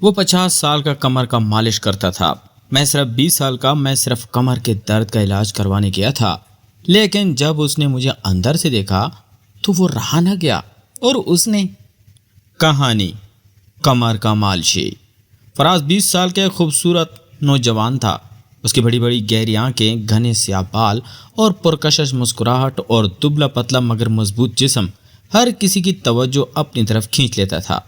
وہ 50 سال کا کمر کا مالش کرتا تھا، میں صرف 20 سال کا، میں صرف کمر کے درد کا علاج کروانے گیا تھا، لیکن جب اس نے مجھے اندر سے دیکھا تو وہ رہا نہ گیا اور اس نے کہانی کمر کا مالشی۔ فراز 20 سال کا ایک خوبصورت نوجوان تھا۔ اس کی بڑی بڑی گہری آنکھیں، گھنے سیاہ بال اور پرکشش مسکراہٹ اور دبلا پتلا مگر مضبوط جسم ہر کسی کی توجہ اپنی طرف کھینچ لیتا تھا۔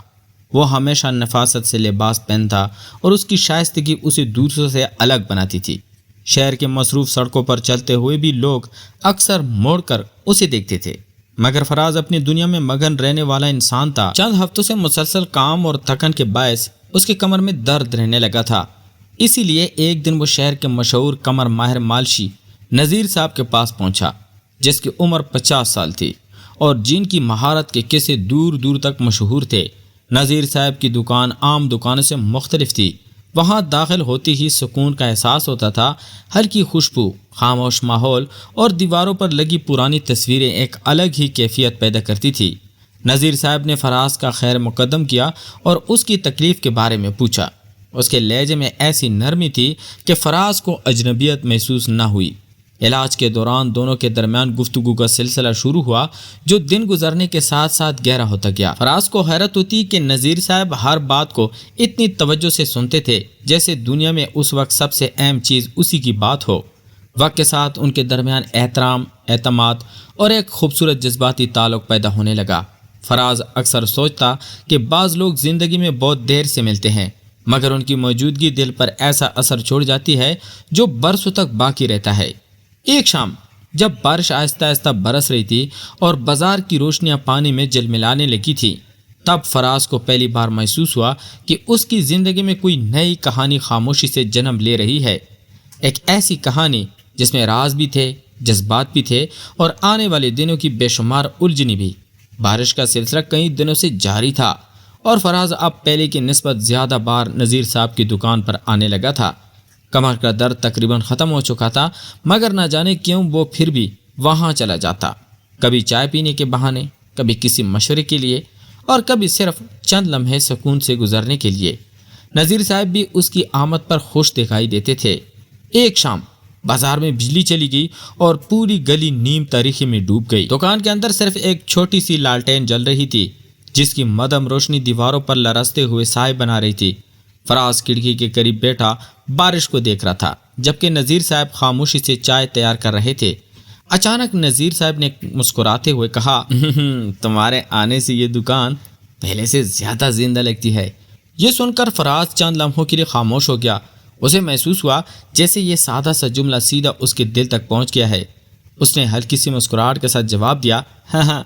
وہ ہمیشہ نفاست سے لباس پہنتا اور اس کی شائستگی اسے دوسروں سے الگ بناتی تھی۔ شہر کے مصروف سڑکوں پر چلتے ہوئے بھی لوگ اکثر موڑ کر اسے دیکھتے تھے، مگر فراز اپنی دنیا میں مگن رہنے والا انسان تھا۔ چند ہفتوں سے مسلسل کام اور تھکن کے باعث اس کی کمر میں درد رہنے لگا تھا، اسی لیے ایک دن وہ شہر کے مشہور کمر ماہر مالشی نذیر صاحب کے پاس پہنچا، جس کی عمر 50 سال تھی اور جن کی مہارت کے قصے دور دور تک مشہور تھے۔ نذیر صاحب کی دکان عام دکانوں سے مختلف تھی۔ وہاں داخل ہوتے ہی سکون کا احساس ہوتا تھا۔ ہلکی خوشبو، خاموش ماحول اور دیواروں پر لگی پرانی تصویریں ایک الگ ہی کیفیت پیدا کرتی تھی۔ نذیر صاحب نے فراز کا خیر مقدم کیا اور اس کی تکلیف کے بارے میں پوچھا۔ اس کے لہجے میں ایسی نرمی تھی کہ فراز کو اجنبیت محسوس نہ ہوئی۔ علاج کے دوران دونوں کے درمیان گفتگو کا سلسلہ شروع ہوا، جو دن گزرنے کے ساتھ ساتھ گہرا ہوتا گیا۔ فراز کو حیرت ہوتی کہ نذیر صاحب ہر بات کو اتنی توجہ سے سنتے تھے، جیسے دنیا میں اس وقت سب سے اہم چیز اسی کی بات ہو۔ وقت کے ساتھ ان کے درمیان احترام، اعتماد اور ایک خوبصورت جذباتی تعلق پیدا ہونے لگا۔ فراز اکثر سوچتا کہ بعض لوگ زندگی میں بہت دیر سے ملتے ہیں، مگر ان کی موجودگی دل پر ایسا اثر چھوڑ جاتی ہے جو برسوں تک باقی رہتا ہے۔ ایک شام جب بارش آہستہ آہستہ برس رہی تھی اور بازار کی روشنیاں پانی میں جلملانے لگی تھی، تب فراز کو پہلی بار محسوس ہوا کہ اس کی زندگی میں کوئی نئی کہانی خاموشی سے جنم لے رہی ہے۔ ایک ایسی کہانی جس میں راز بھی تھے، جذبات بھی تھے اور آنے والے دنوں کی بے شمار الجھنیں بھی۔ بارش کا سلسلہ کئی دنوں سے جاری تھا اور فراز اب پہلے کی نسبت زیادہ بار نذیر صاحب کی دکان پر آنے لگا تھا۔ کمر کا درد تقریباً ختم ہو چکا تھا، مگر نہ جانے کیوں وہ پھر بھی وہاں چلا جاتا، کبھی چائے پینے کے بہانے، کبھی کسی مشورے کے لیے اور کبھی صرف چند لمحے سکون سے گزرنے کے لیے۔ نذیر صاحب بھی اس کی آمد پر خوش دکھائی دیتے تھے۔ ایک شام بازار میں بجلی چلی گئی اور پوری گلی نیم تاریکی میں ڈوب گئی۔ دکان کے اندر صرف ایک چھوٹی سی لالٹین جل رہی تھی، جس کی مدھم روشنی دیواروں پر لرزتے ہوئے سائے بنا رہی تھی۔ فراز کھڑکی کے قریب بیٹھا بارش کو دیکھ رہا تھا، جبکہ نذیر صاحب خاموشی سے چائے تیار کر رہے تھے۔ اچانک نذیر صاحب نے مسکراتے ہوئے کہا، تمہارے آنے سے یہ دکان پہلے سے زیادہ زندہ لگتی ہے۔ یہ سن کر فراز چند لمحوں کے لیے خاموش ہو گیا۔ اسے محسوس ہوا جیسے یہ سادہ سا جملہ سیدھا اس کے دل تک پہنچ گیا ہے۔ اس نے ہلکی سی مسکراہٹ کے ساتھ جواب دیا، ہاں،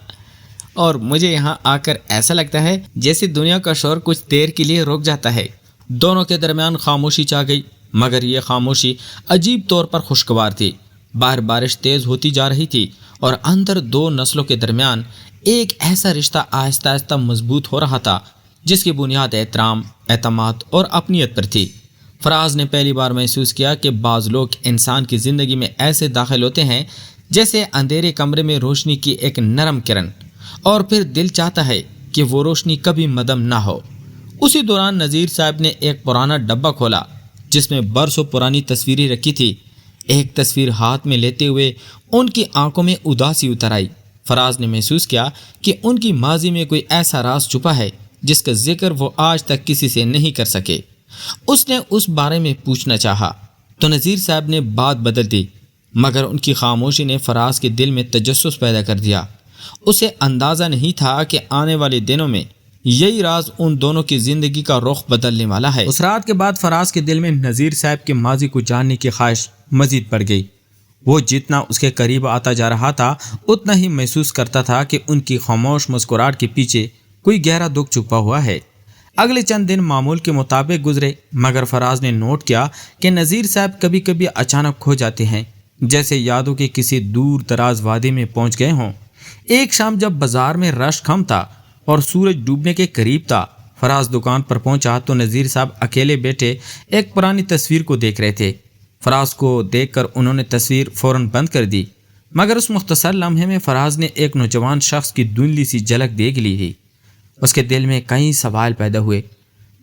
اور مجھے یہاں آ کر ایسا لگتا ہے جیسے دنیا کا شور کچھ دیر کے لیے رک جاتا ہے۔ دونوں کے درمیان خاموشی چھا گئی، مگر یہ خاموشی عجیب طور پر خوشگوار تھی۔ باہر بارش تیز ہوتی جا رہی تھی اور اندر دو نسلوں کے درمیان ایک ایسا رشتہ آہستہ آہستہ مضبوط ہو رہا تھا جس کی بنیاد احترام، اعتماد اور اپنیت پر تھی۔ فراز نے پہلی بار محسوس کیا کہ بعض لوگ انسان کی زندگی میں ایسے داخل ہوتے ہیں جیسے اندھیرے کمرے میں روشنی کی ایک نرم کرن، اور پھر دل چاہتا ہے کہ وہ روشنی کبھی مدھم نہ ہو۔ اسی دوران نذیر صاحب نے ایک پرانا ڈبہ کھولا جس میں برسوں پرانی تصویریں رکھی تھی۔ ایک تصویر ہاتھ میں لیتے ہوئے ان کی آنکھوں میں اداسی اتر آئی۔ فراز نے محسوس کیا کہ ان کی ماضی میں کوئی ایسا راز چھپا ہے جس کا ذکر وہ آج تک کسی سے نہیں کر سکے۔ اس نے اس بارے میں پوچھنا چاہا تو نذیر صاحب نے بات بدل دی، مگر ان کی خاموشی نے فراز کے دل میں تجسس پیدا کر دیا۔ اسے اندازہ نہیں تھا کہ آنے والے دنوں میں یہی راز ان دونوں کی زندگی کا رخ بدلنے والا ہے۔ اس رات کے بعد فراز کے دل میں نذیر صاحب کے ماضی کو جاننے کی خواہش مزید بڑھ گئی۔ وہ جتنا اس کے قریب آتا جا رہا تھا اتنا ہی محسوس کرتا تھا کہ ان کی خاموش مسکراہٹ کے پیچھے کوئی گہرا دکھ چھپا ہوا ہے۔ اگلے چند دن معمول کے مطابق گزرے، مگر فراز نے نوٹ کیا کہ نذیر صاحب کبھی کبھی اچانک کھو جاتے ہیں، جیسے یادوں کے کسی دور دراز وادی میں پہنچ گئے ہوں۔ ایک شام جب بازار میں رش کم تھا اور سورج ڈوبنے کے قریب تھا، فراز دکان پر پہنچا تو نذیر صاحب اکیلے بیٹھے ایک پرانی تصویر کو دیکھ رہے تھے۔ فراز کو دیکھ کر انہوں نے تصویر فوراً بند کر دی، مگر اس مختصر لمحے میں فراز نے ایک نوجوان شخص کی دھندلی سی جھلک دیکھ لی تھی۔ اس کے دل میں کئی سوال پیدا ہوئے۔